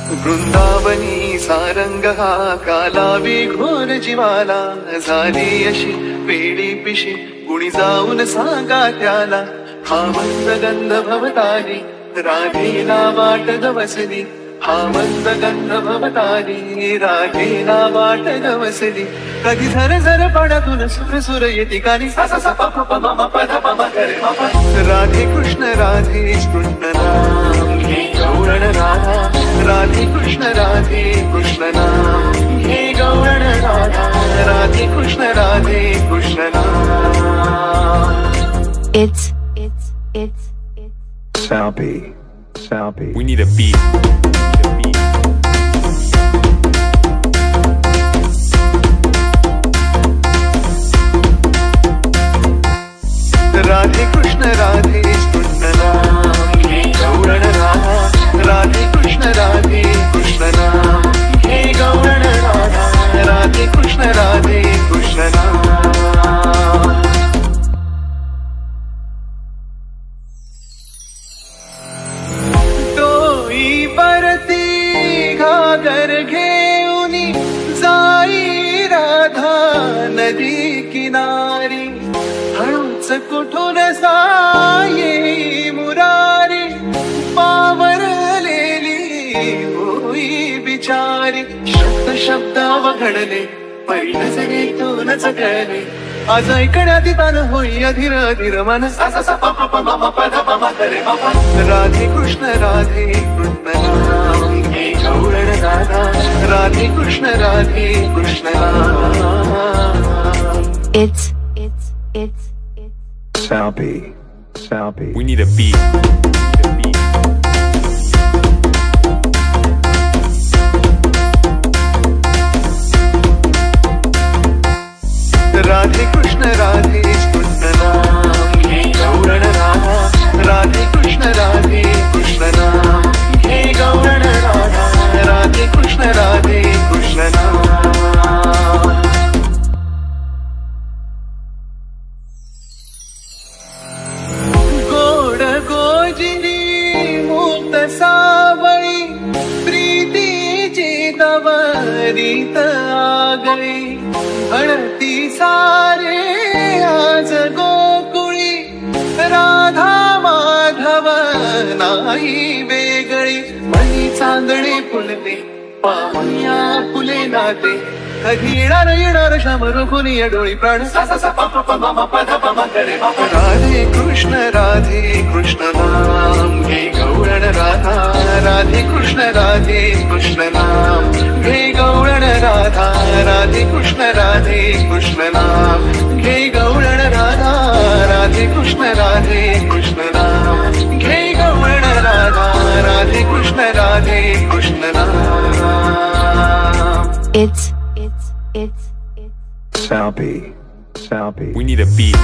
वृंदावनी सारंग हा कालावी घोर जीवाला झाली अशी वेडी पिशी कुणी जाऊन सांगा त्याला हा मंद गंध भवतारी राधेला वाट गवसली हा मंद गंध भवतारी राधेला वाट गवसली कधी झर झर पाण्यातून सुर सुर येते कानी सा सा सा प प प म म प ध प म ग रे म प राधे कृष्ण नाम हे गौरण राधा राधे कृष्ण नाम हे गौरण राधा राधे कृष्ण नाम It's Salpy. We need a beat. Radhe Krishna नाम हे गौरण राधा राधे कृष्ण नाम हे गौरण राधा राधे कृष्ण नाम टोई परती घागर घेऊनी जाई राधा नदी किनारी हळूच कुठून साये मुरारी पावरलेली होई बिचारी शब्द वघडले पहिलंच तूनच कळले आज ऐकण्यात तान होई अधीर अधीर मन सा सा सा प प प म म प ध प म ग रे म प राधे कृष्ण नाम हे गौरण राधा राधे कृष्ण नाम It's Salpy. We need a beat. Radhe Krishna नाम हे गौरण राधा राधे कृष्ण नाम हे गौरण राधा राधे कृष्ण नाम गोड गोजिरी मुक्त सावळी प्रीतीची तवरीत आगळी हळती सारे आज गोकुळी राधा माधव नाही वेगळी मनी चांदणे फुलते पाहुण्या फुले नाते कधी येणार श्याम रुखुनी डोळी प्राण सा सा सा प प प म म प ध प म ग रे म प राधे कृष्ण नाम हे गौरण राधा राधे कृष्ण नाम हे गौरण राधा राधे कृष्ण नाम हे गौरण राधा राधे कृष्ण नाम हे गौरण राधा राधे कृष्ण नाम It's Salpy. We need a beat.